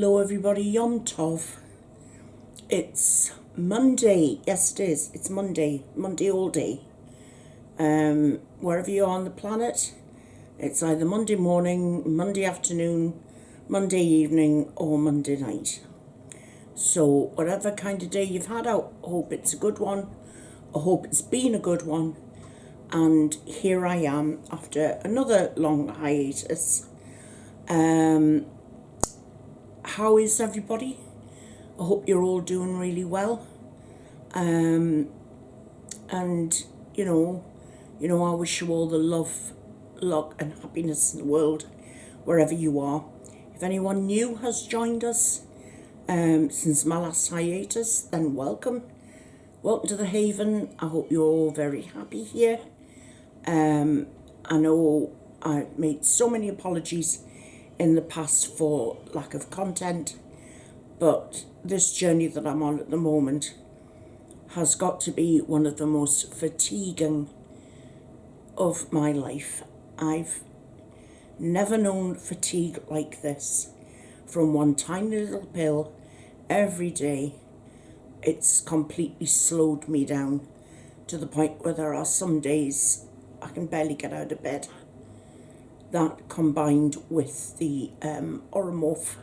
Hello everybody, Yom Tov. It's Monday. Yes, it is. It's Monday. Monday all day. Wherever you are on the planet, it's either Monday morning, Monday afternoon, Monday evening, or Monday night. So whatever kind of day you've had, I hope it's a good one. I hope it's been a good one. And here I am after another long hiatus. How is everybody? I hope you're all doing really well. And I wish you all the love, luck and happiness in the world, wherever you are. If anyone new has joined us since my last hiatus, then welcome. Welcome to the Haven. I hope you're all very happy here. I know I've made so many apologies in the past for lack of content, but this journey that I'm on at the moment has got to be one of the most fatiguing of my life. I've never known fatigue like this from one tiny little pill every day. It's completely slowed me down to the point where there are some days I can barely get out of bed. That combined with the oromorph,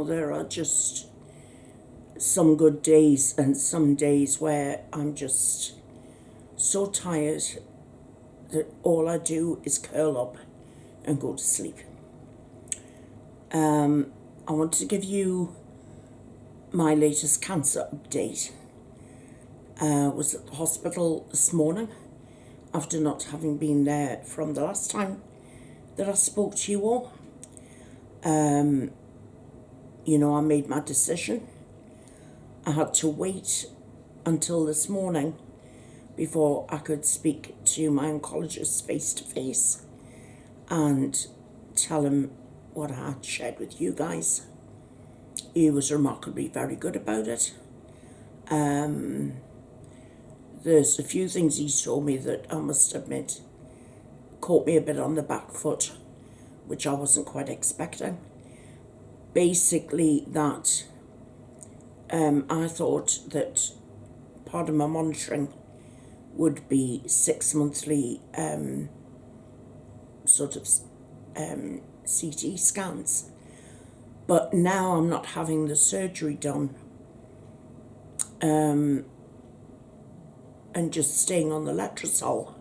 there are just some good days and some days where I'm just so tired that all I do is curl up and go to sleep. I want to give you my latest cancer update. I was at the hospital this morning after not having been there from the last time that I spoke to you all. I made my decision. I had to wait until this morning before I could speak to my oncologist face to face and tell him what I had shared with you guys. He was remarkably very good about it. There's a few things he told me that I must admit caught me a bit on the back foot, which I wasn't quite expecting. Basically that I thought that part of my monitoring would be 6 monthly CT scans. But now I'm not having the surgery done and just staying on the letrozole.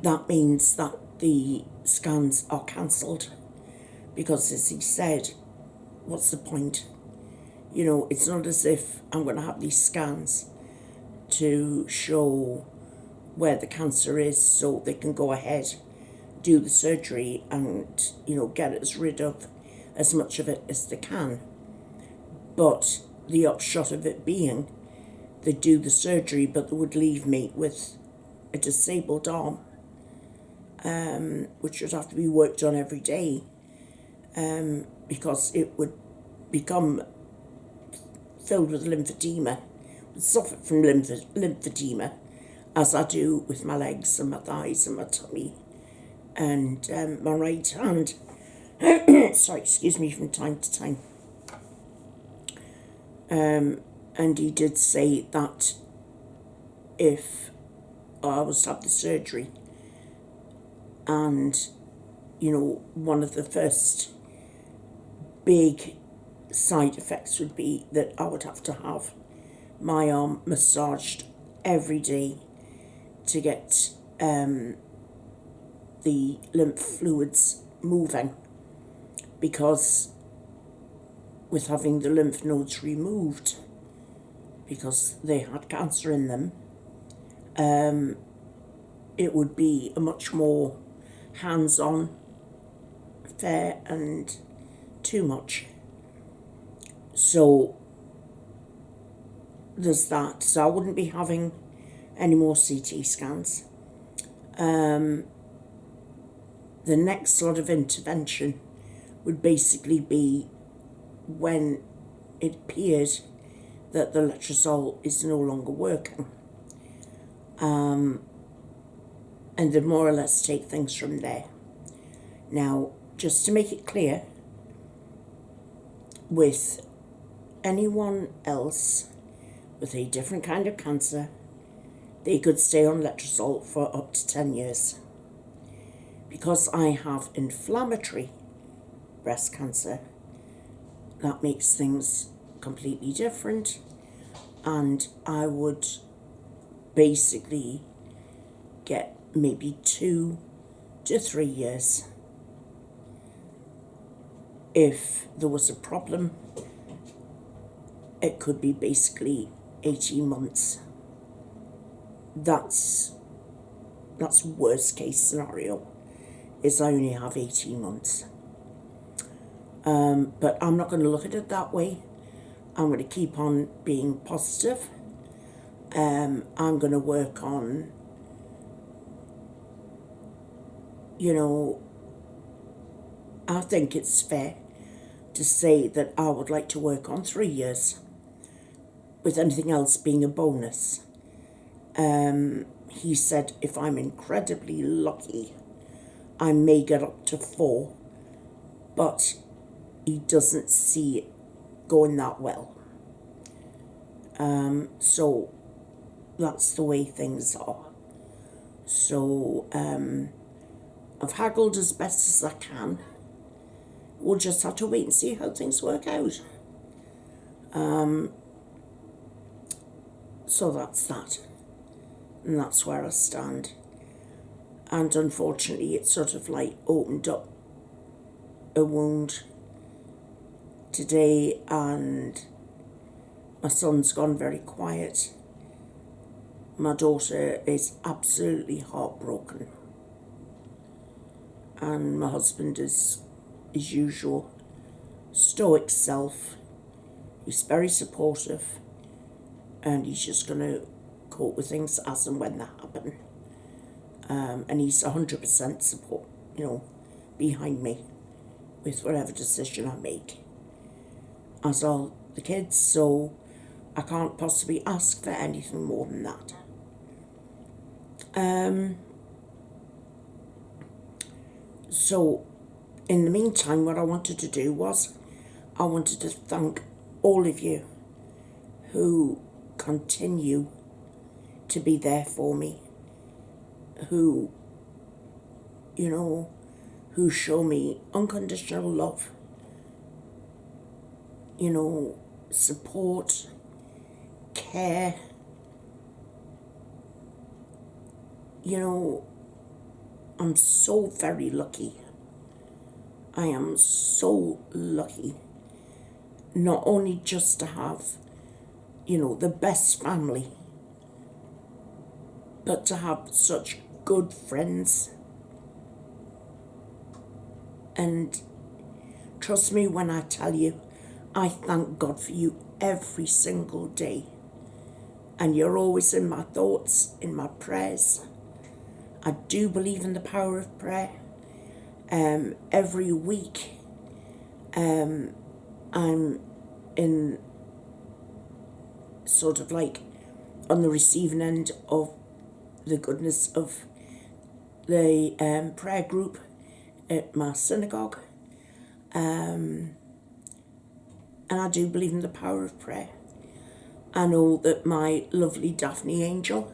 That means that the scans are cancelled because, as he said, what's the point? It's not as if I'm going to have these scans to show where the cancer is so they can go ahead, do the surgery and, get us rid of as much of it as they can. But the upshot of it being they do the surgery, but they would leave me with a disabled arm, which would have to be worked on every day, because it would become filled with lymphedema, would suffer from lymphedema, as I do with my legs and my thighs and my tummy and my right hand. Sorry, excuse me, from time to time. And he did say that if I was to have the surgery and, one of the first big side effects would be that I would have to have my arm massaged every day to get the lymph fluids moving, because with having the lymph nodes removed because they had cancer in them, it would be a much more hands-on affair and too much. So there's that. So I wouldn't be having any more CT scans. The next sort of intervention would basically be when it appeared that the letrozole is no longer working. And then more or less take things from there. Now, just to make it clear, with anyone else with a different kind of cancer, they could stay on letrozole for up to 10 years. Because I have inflammatory breast cancer, that makes things completely different, and I would basically get maybe 2 to 3 years. If there was a problem, it could be basically 18 months. That's worst case scenario, is I only have 18 months. But I'm not going to look at it that way. I'm going to keep on being positive. I'm going to work on, I think it's fair to say that I would like to work on 3 years, with anything else being a bonus. He said if I'm incredibly lucky, I may get up to 4, but he doesn't see it going that well. So that's the way things are. So I've haggled as best as I can. We'll just have to wait and see how things work out. So that's that. And that's where I stand. And unfortunately, it sort of like opened up a wound today, and my son's gone very quiet. My daughter is absolutely heartbroken. And my husband is, as usual, stoic self. He's very supportive, and he's just going to cope with things as and when they happen. And he's 100% support, behind me with whatever decision I make. As are the kids, so I can't possibly ask for anything more than that. So, in the meantime, what I wanted to do was, I wanted to thank all of you who continue to be there for me, who show me unconditional love, support, care. I'm so very lucky. I am so lucky not only just to have, the best family, but to have such good friends. And trust me when I tell you, I thank God for you every single day. And you're always in my thoughts, in my prayers. I do believe in the power of prayer. Every week, I'm in sort of like on the receiving end of the goodness of the prayer group at my synagogue. And I do believe in the power of prayer. I know that my lovely Daphne Angel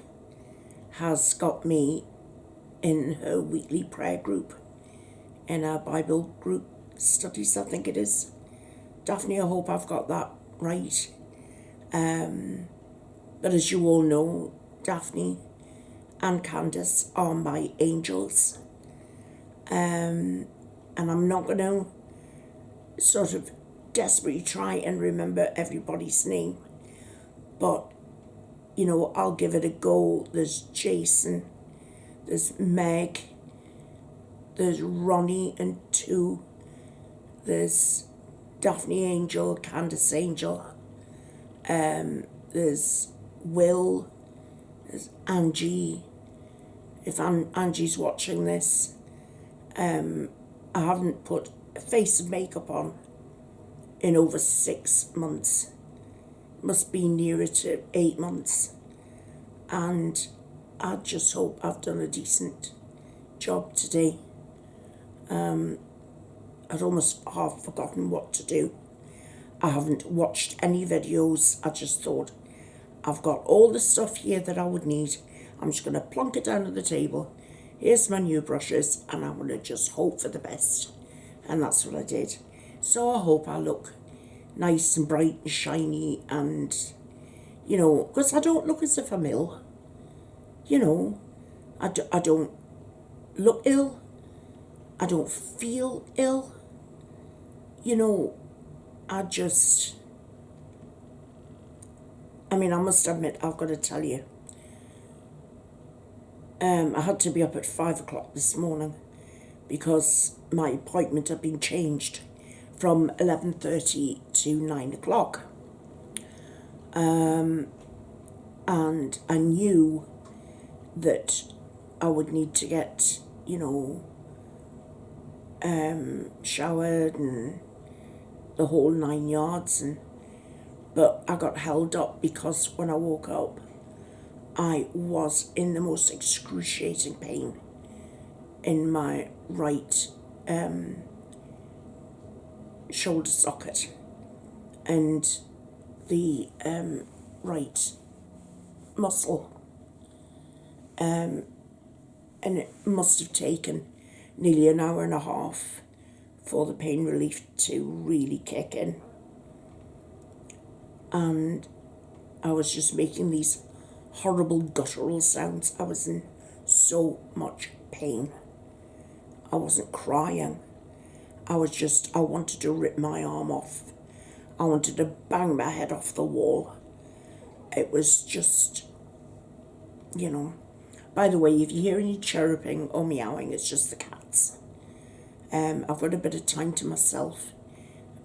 has got me in her weekly prayer group, in our Bible group studies, I think it is. Daphne, I hope I've got that right. But as you all know, Daphne and Candace are my angels. And I'm not going to sort of desperately try and remember everybody's name. But, I'll give it a go. There's Jason, there's Meg, there's Ronnie and 2, there's Daphne Angel, Candace Angel, there's Will, there's Angie. If Angie's watching this, I haven't put a face of makeup on in over 6 months. Must be nearer to 8 months. And I just hope I've done a decent job today. I'd almost half forgotten what to do. I haven't watched any videos. I just thought, I've got all the stuff here that I would need. I'm just going to plonk it down on the table. Here's my new brushes, and I'm going to just hope for the best. And that's what I did. So I hope I look nice and bright and shiny, and, you know, because I don't look as if I'm ill. You know, I don't look ill. I don't feel ill. You know, I must admit, I've got to tell you, I had to be up at 5 o'clock this morning because my appointment had been changed from 11:30 to 9 o'clock. And I knew that I would need to get, you know, showered and the whole 9 yards, but I got held up because when I woke up, I was in the most excruciating pain in my right shoulder socket and the right muscle, and it must have taken nearly an hour and a half for the pain relief to really kick in. And I was just making these horrible guttural sounds. I was in so much pain. I wasn't crying. I wanted to rip my arm off. I wanted to bang my head off the wall. It was just, you know. By the way, if you hear any chirruping or meowing, it's just the cats. I've got a bit of time to myself.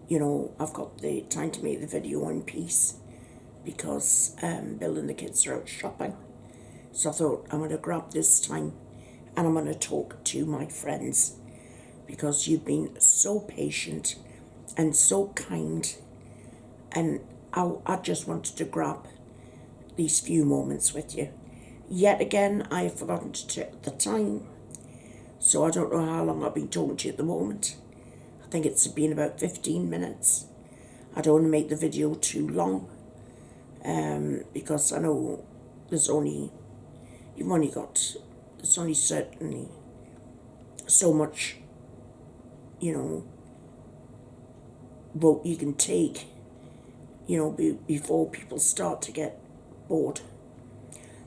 You know, I've got the time to make the video in peace because Bill and the kids are out shopping. So I thought I'm going to grab this time and I'm going to talk to my friends because you've been so patient and so kind, and I just wanted to grab these few moments with you. Yet again, I have forgotten to check the time, so I don't know how long I've been talking to you at the moment. I think it's been about 15 minutes. I don't want to make the video too long, because I know there's only certainly so much, you know, rope you can take, you know, before people start to get bored.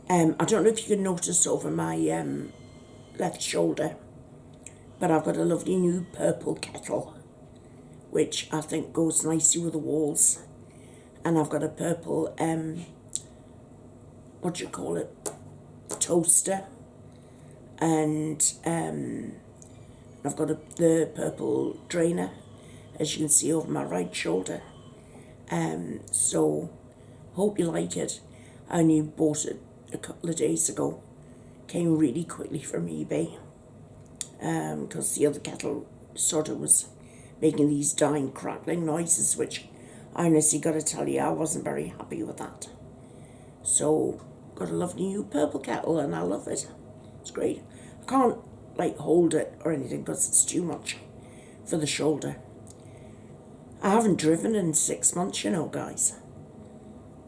I don't know if you can notice over my left shoulder, but I've got a lovely new purple kettle, which I think goes nicely with the walls. And I've got a purple, toaster. And I've got the purple drainer, as you can see over my right shoulder. So, hope you like it. I only bought it a couple of days ago. Came really quickly from eBay. Because the other kettle sort of was making these dying, crackling noises, which I honestly got to tell you, I wasn't very happy with that. So, got a lovely new purple kettle, and I love it. It's great. I can't, hold it or anything because it's too much for the shoulder. I haven't driven in 6 months, you know, guys.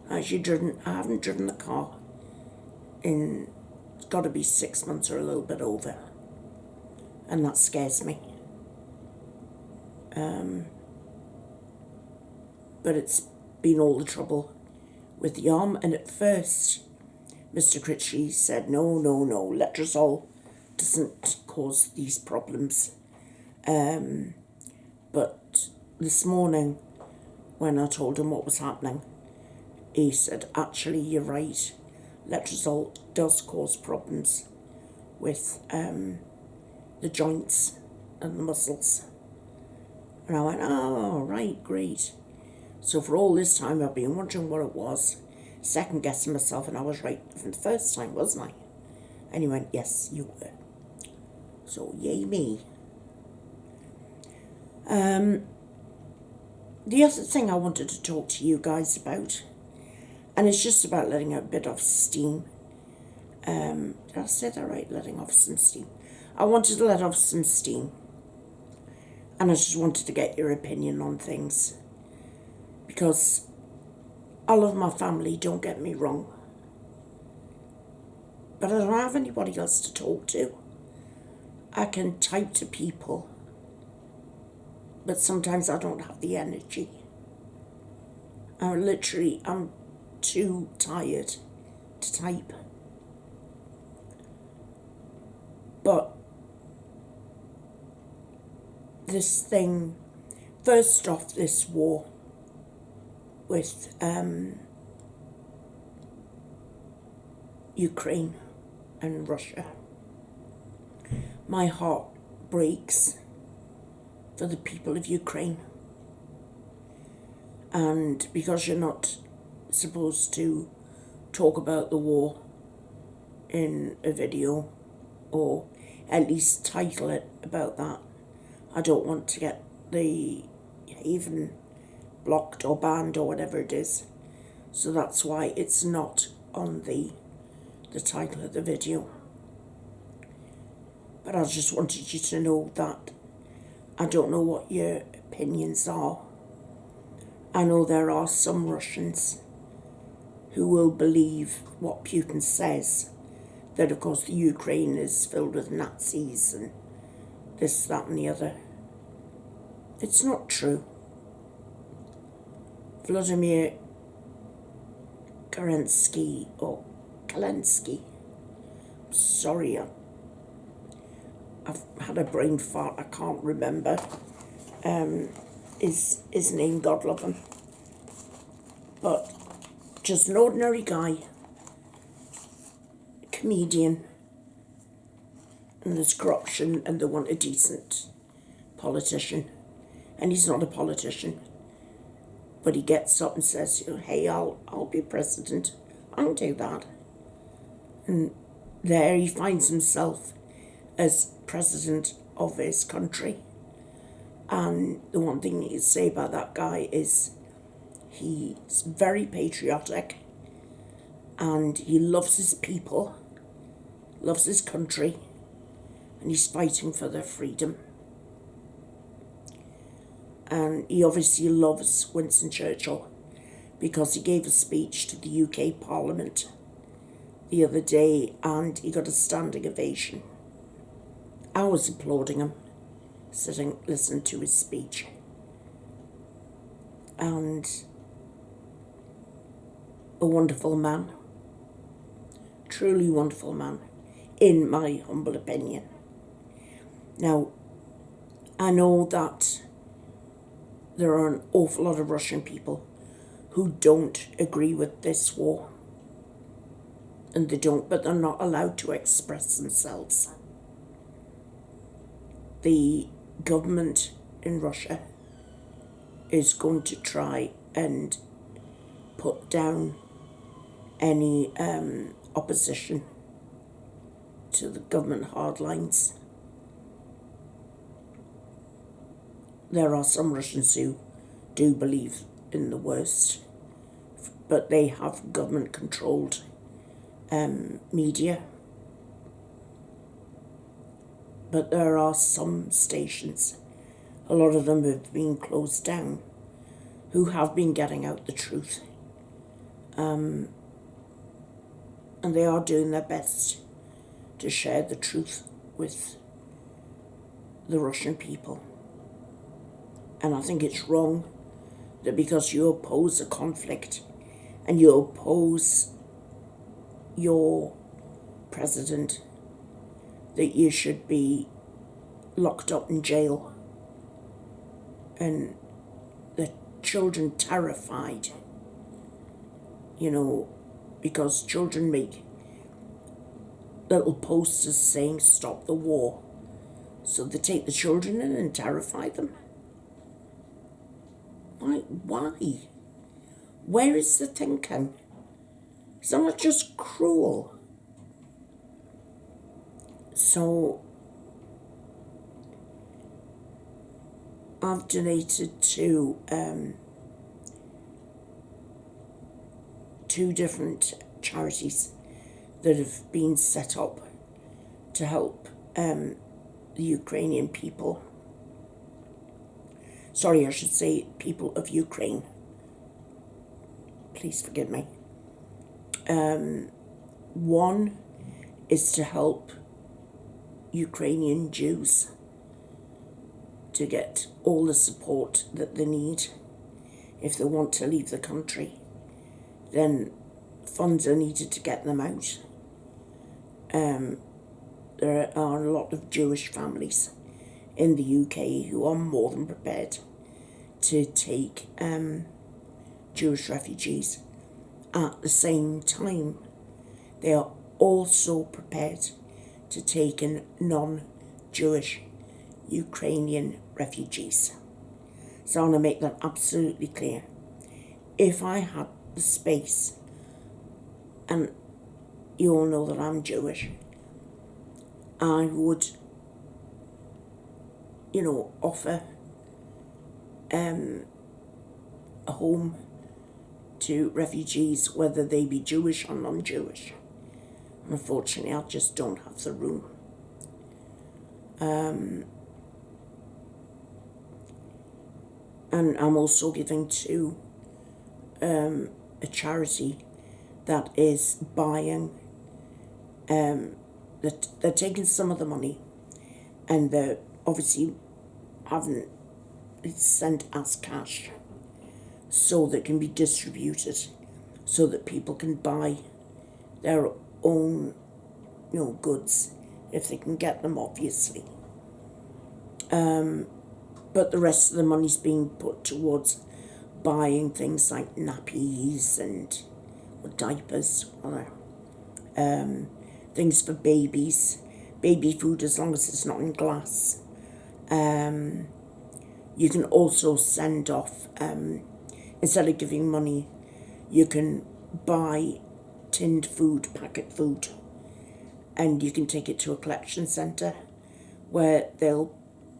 I haven't driven the car in, it's got to be 6 months or a little bit over. And that scares me. But it's been all the trouble with the arm. And at first, Mr. Critchley said, no, letrozole doesn't cause these problems. But this morning, when I told him what was happening, he said, actually, you're right. Letrozole does cause problems with the joints and the muscles. And I went, oh, right, great. So for all this time, I've been wondering what it was, second guessing myself, and I was right from the first time, wasn't I? And he went, yes, you were. So yay me. The other thing I wanted to talk to you guys about, and it's just about letting out a bit of steam. Did I say that right? Letting off some steam. I wanted to let off some steam. And I just wanted to get your opinion on things, because I love my family, don't get me wrong, but I don't have anybody else to talk to. I can type to people, but sometimes I don't have the energy. I'm too tired to type. But this thing, first off, this war with Ukraine and Russia, my heart breaks for the people of Ukraine. And because you're not supposed to talk about the war in a video, or at least title it about that, I don't want to get the Haven blocked or banned or whatever it is. So that's why it's not on the title of the video. But I just wanted you to know that I don't know what your opinions are. I know there are some Russians who will believe what Putin says, that of course the Ukraine is filled with Nazis and this, that and the other. It's not true. Vladimir Kerensky, or Kelensky, sorry, I've had a brain fart, I can't remember his name, God love him. But just an ordinary guy, comedian, and there's corruption and they want a decent politician. And he's not a politician, but he gets up and says, hey, I'll be president. I'll do that. And there he finds himself as president of his country. And the one thing you can say about that guy is he's very patriotic and he loves his people, loves his country, and he's fighting for their freedom. And he obviously loves Winston Churchill because he gave a speech to the UK Parliament the other day and he got a standing ovation. I was applauding him, sitting listening to his speech. And a wonderful man, truly wonderful man, in my humble opinion. Now, I know that there are an awful lot of Russian people who don't agree with this war. And but they're not allowed to express themselves. The government in Russia is going to try and put down any opposition to the government hardlines. There are some Russians who do believe in the worst, but they have government-controlled media. But there are some stations, a lot of them have been closed down, who have been getting out the truth. And they are doing their best to share the truth with the Russian people. And I think it's wrong that because you oppose a conflict and you oppose your president, that you should be locked up in jail and the children terrified, because children make little posters saying stop the war. So they take the children in and terrify them. Why? Where is the thinking? Is that not just cruel? So I've donated to 2 different charities that have been set up to help the Ukrainian people. Sorry, I should say people of Ukraine. Please forgive me. One is to help Ukrainian Jews to get all the support that they need. If they want to leave the country, then funds are needed to get them out. There are a lot of Jewish families in the UK who are more than prepared to take Jewish refugees. At the same time, they are also prepared to take in non-Jewish Ukrainian refugees. So I want to make that absolutely clear. If I had the space, and you all know that I'm Jewish, I would, offer a home to refugees, whether they be Jewish or non-Jewish. Unfortunately, I just don't have the room. And I'm also giving to a charity that is buying, they're taking some of the money and they're obviously having it sent as cash so that it can be distributed so that people can buy their own, goods if they can get them, obviously. But the rest of the money's being put towards buying things like nappies and diapers, things for babies, baby food as long as it's not in glass. You can also send off, instead of giving money, you can buy tinned food, packet food, and you can take it to a collection centre where they'll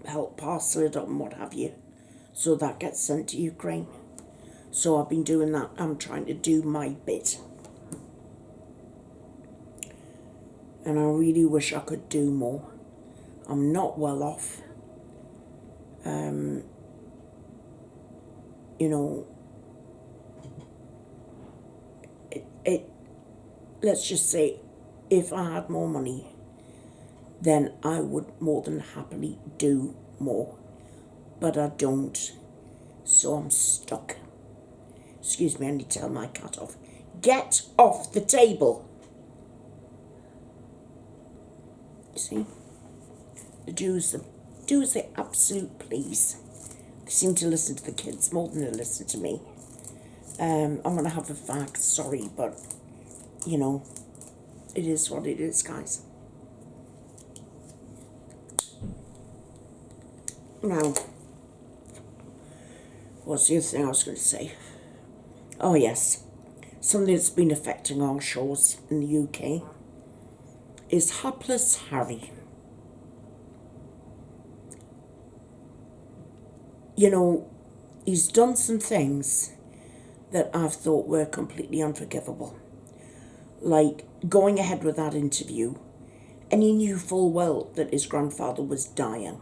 help parcel it up and what have you. So that gets sent to Ukraine. So I've been doing that. I'm trying to do my bit. And I really wish I could do more. I'm not well off. Let's just say, if I had more money, then I would more than happily do more. But I don't. So I'm stuck. Excuse me, I need to tell my cat off. Get off the table. See? The Jews do as they absolute please. They seem to listen to the kids more than they listen to me. I'm going to have a fag, sorry, but, it is what it is, guys. Now, what's the other thing I was going to say? Oh, yes. Something that's been affecting our shores in the UK is hapless Harry. He's done some things that I've thought were completely unforgivable. Like going ahead with that interview, and he knew full well that his grandfather was dying.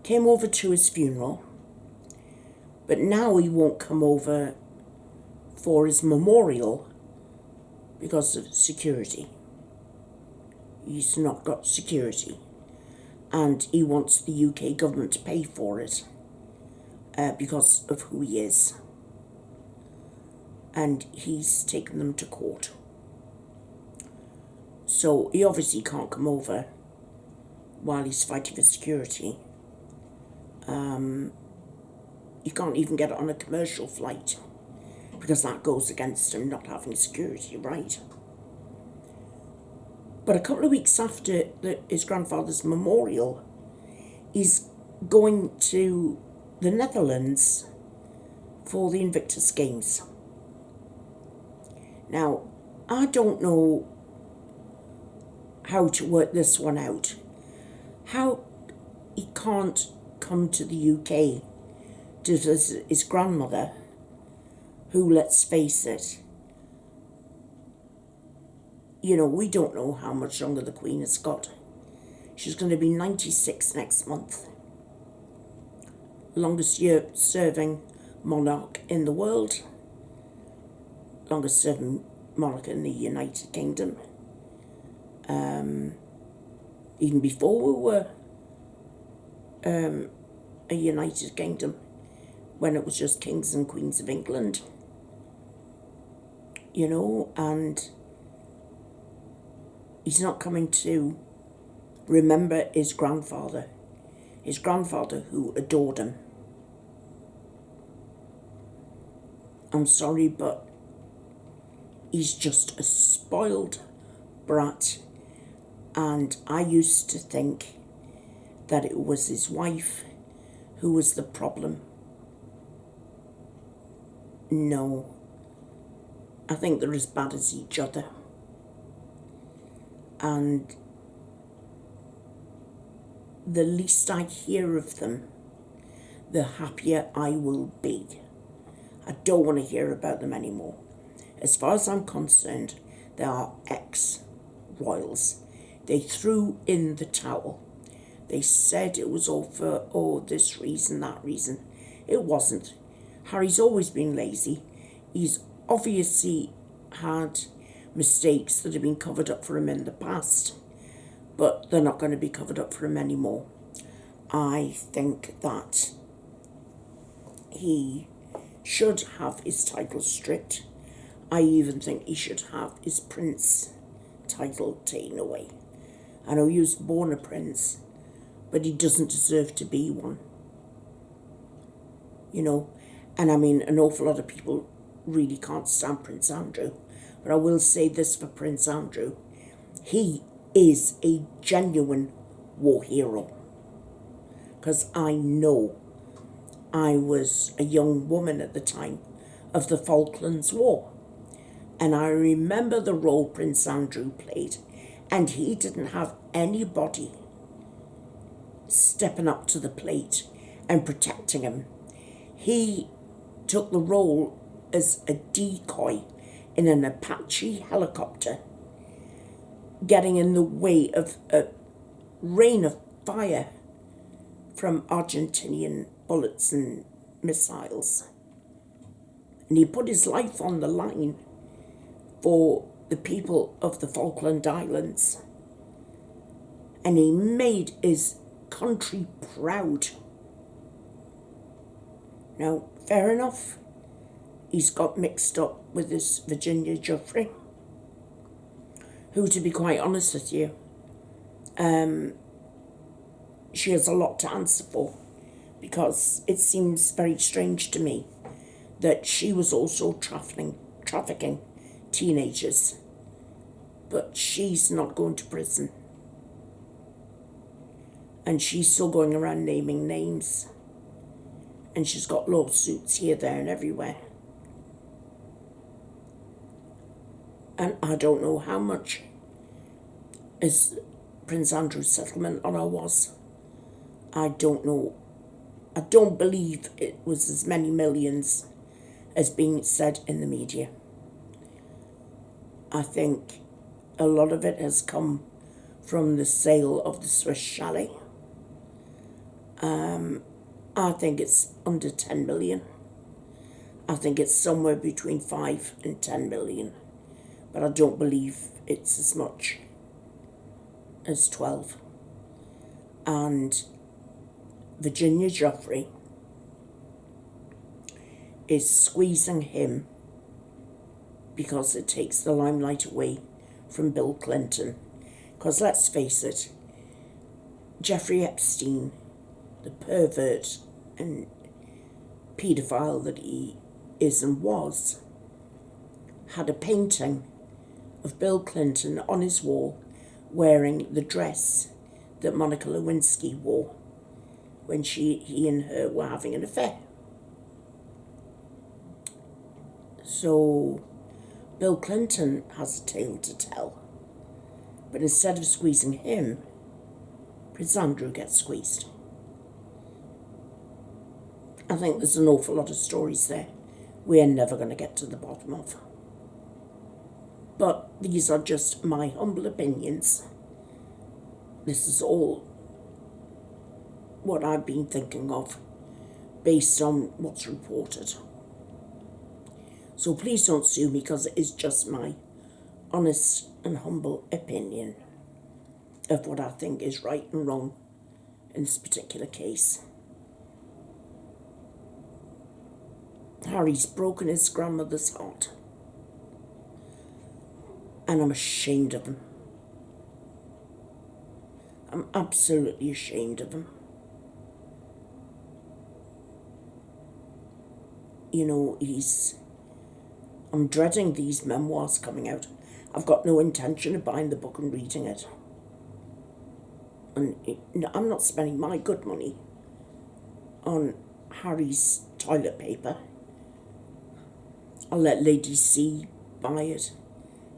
Came over to his funeral, but now he won't come over for his memorial because of security. He's not got security, and he wants the UK government to pay for it because of who he is. And he's taken them to court. So he obviously can't come over while he's fighting for security. You can't even get on a commercial flight because that goes against him not having security, right? But a couple of weeks after his grandfather's memorial, he's going to the Netherlands for the Invictus Games. Now, I don't know how to work this one out. How he can't come to the UK to visit his grandmother, who, let's face it, we don't know how much longer the Queen has got. She's going to be 96 next month. longest year serving monarch in the world, longest serving monarch in the United Kingdom. Even before we were a United Kingdom, when it was just kings and queens of England, you know, and he's not coming to remember his grandfather who adored him. I'm sorry, but he's just a spoiled brat, and I used to think that it was his wife who was the problem. No, I think they're as bad as each other, and the least I hear of them, the happier I will be. I don't want to hear about them anymore. As far as I'm concerned, they are ex-royals. They threw in the towel. They said it was all for, this reason, that reason. It wasn't. Harry's always been lazy. He's obviously had mistakes that have been covered up for him in the past, but they're not going to be covered up for him anymore. I think that he should have his title stripped. I even think he should have his prince title taken away. I know he was born a prince, but he doesn't deserve to be one. You know, and I mean, an awful lot of people really can't stand Prince Andrew, but I will say this for Prince Andrew. He is a genuine war hero. Because I know I was a young woman at the time of the Falklands War. And I remember the role Prince Andrew played. And he didn't have anybody stepping up to the plate and protecting him. He took the role as a decoy in an Apache helicopter, getting in the way of a rain of fire from Argentinian bullets and missiles. And he put his life on the line for the people of the Falkland Islands. And he made his country proud. Now, fair enough, he's got mixed up with this Virginia Giuffre, who, to be quite honest with you, she has a lot to answer for, because it seems very strange to me that she was also trafficking teenagers, but she's not going to prison. And she's still going around naming names. And she's got lawsuits here, there, and everywhere. And I don't know how much is Prince Andrew's settlement on her was. I don't know. I don't believe it was as many millions as being said in the media. I think a lot of it has come from the sale of the Swiss chalet. I think it's under 10 million. I think it's somewhere between 5 and 10 million. But I don't believe it's as much as 12. And Virginia Giuffre is squeezing him because it takes the limelight away from Bill Clinton. Because let's face it, Jeffrey Epstein, the pervert and paedophile that he is and was, had a painting of Bill Clinton on his wall wearing the dress that Monica Lewinsky wore when he and her were having an affair. So Bill Clinton has a tale to tell. But instead of squeezing him, Prince Andrew gets squeezed. I think there's an awful lot of stories there we're never going to get to the bottom of. But these are just my humble opinions. This is all what I've been thinking of based on what's reported. So please don't sue me, because it is just my honest and humble opinion of what I think is right and wrong in this particular case. Harry's broken his grandmother's heart, and I'm ashamed of him. I'm absolutely ashamed of him. You know, I'm dreading these memoirs coming out. I've got no intention of buying the book and reading it. And I'm not spending my good money on Harry's toilet paper. I'll let Lady C buy it,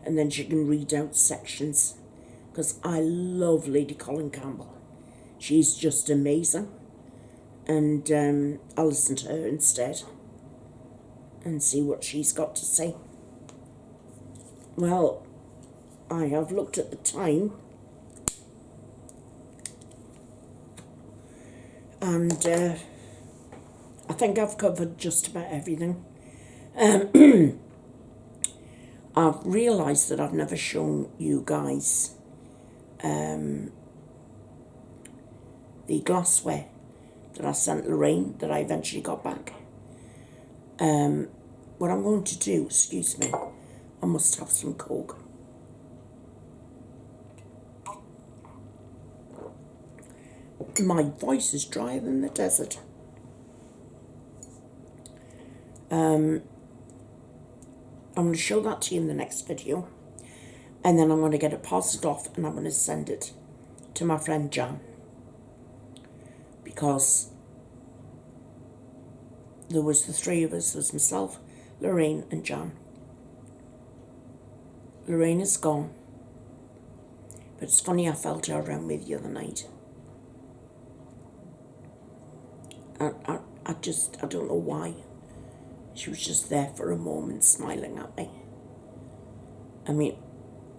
and then she can read out sections, because I love Lady Colin Campbell. She's just amazing, and I'll listen to her instead and see what she's got to say. Well, I have looked at the time, and I think I've covered just about everything. I've realised that I've never shown you guys the glassware that I sent Lorraine, that I eventually got back. What I'm going to do, excuse me, I must have some Coke. My voice is drier than the desert. I'm going to show that to you in the next video, and then I'm going to get it parcelled off, and I'm going to send it to my friend Jan, because there was the three of us. There was myself, Lorraine and Jan. Lorraine is gone, but it's funny, I felt her around me the other night. I don't know why. She was just there for a moment, smiling at me. I mean,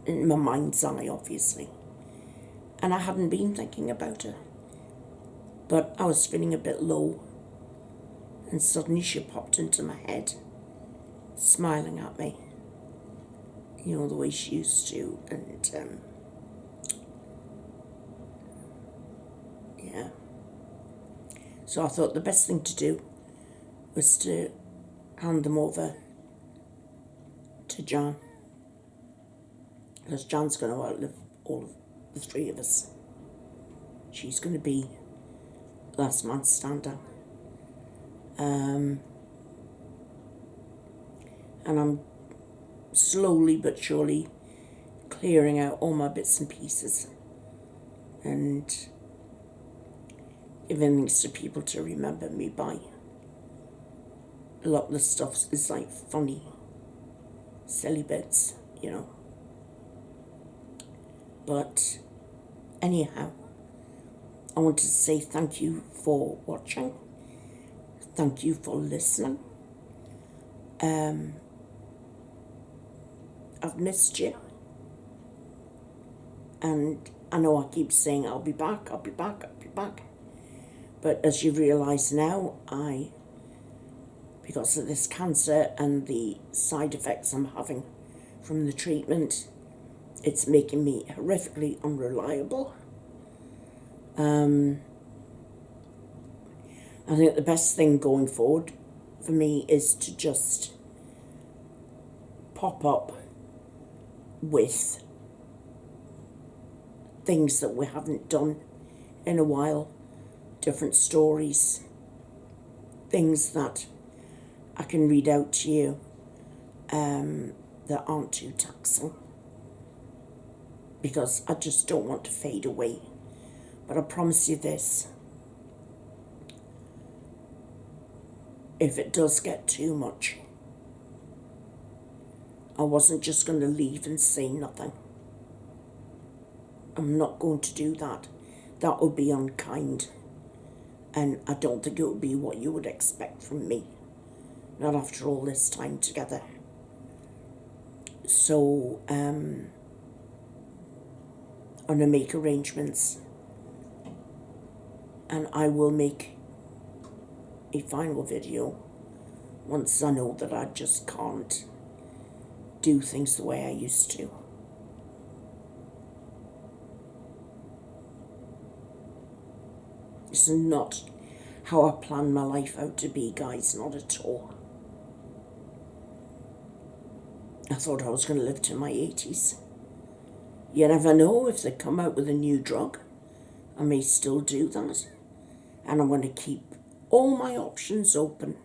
in my mind's eye, obviously. And I hadn't been thinking about her. But I was feeling a bit low. And suddenly she popped into my head, smiling at me. You know, the way she used to. And, yeah. So I thought the best thing to do was to hand them over to Jan, because Jan's going to outlive all of the three of us. She's going to be last man standing. And I'm slowly but surely clearing out all my bits and pieces and giving things to people to remember me by. A lot of the stuff is like funny, silly bits, you know. But anyhow, I wanted to say thank you for watching. Thank you for listening. I've missed you. And I know I keep saying I'll be back, I'll be back, I'll be back. But as you realise now, because of this cancer and the side effects I'm having from the treatment, it's making me horrifically unreliable. I think the best thing going forward for me is to just pop up with things that we haven't done in a while, different stories, things that I can read out to you that aren't too taxing, because I just don't want to fade away. But I promise you this, if it does get too much, I wasn't just going to leave and say nothing. I'm not going to do that. That would be unkind. And I don't think it would be what you would expect from me. Not after all this time together. So, I'm going to make arrangements. And I will make a final video once I know that I just can't do things the way I used to. This is not how I planned my life out to be, guys, not at all. I thought I was going to live to my 80s. You never know, if they come out with a new drug, I may still do that. And I'm going to keep all my options open.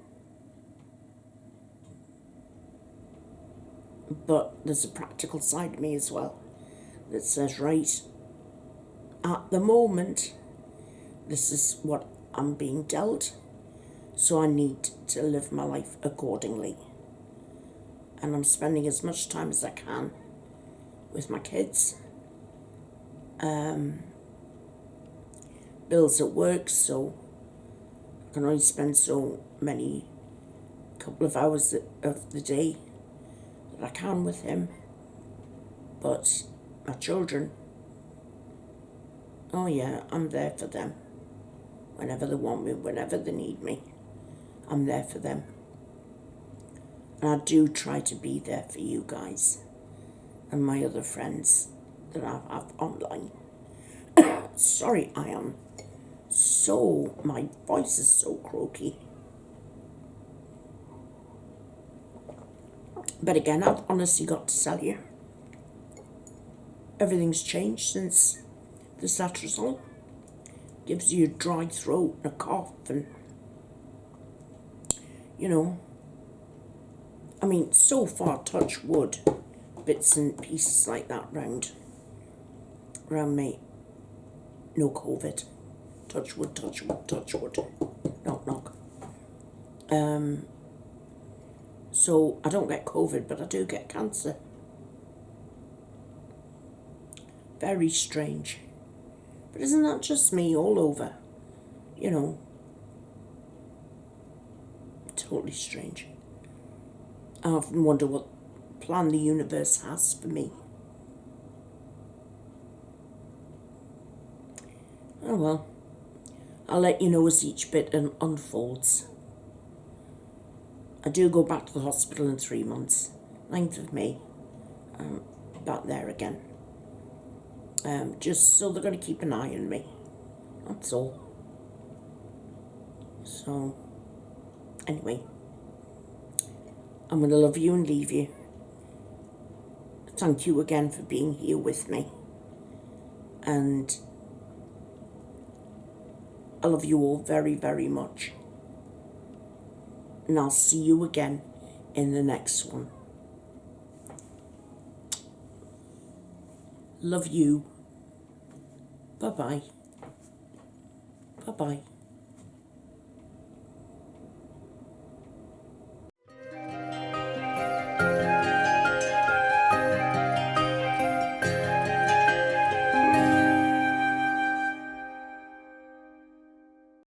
But there's a practical side of me as well that says, right, at the moment, this is what I'm being dealt, so I need to live my life accordingly. And I'm spending as much time as I can with my kids. Bills at work, so I can only spend so many couple of hours of the day that I can with him. But my children, oh yeah, I'm there for them. Whenever they want me, whenever they need me, I'm there for them. And I do try to be there for you guys and my other friends that I have online. Sorry, my voice is so croaky. But again, I've honestly got to tell you, everything's changed since the Satrazol. Gives you a dry throat and a cough and, you know, I mean, so far, touch wood, bits and pieces like that round me. No COVID. Touch wood, touch wood, touch wood. Knock, knock. So I don't get COVID, but I do get cancer. Very strange. But isn't that just me all over? You know, totally strange. I often wonder what plan the universe has for me. Oh well, I'll let you know as each bit unfolds. I do go back to the hospital in 3 months, 9th of May. Back there again. Just so they're going to keep an eye on me. That's all. So, anyway, I'm going to love you and leave you. Thank you again for being here with me. And I love you all very, very much. And I'll see you again in the next one. Love you. Bye-bye. Bye-bye.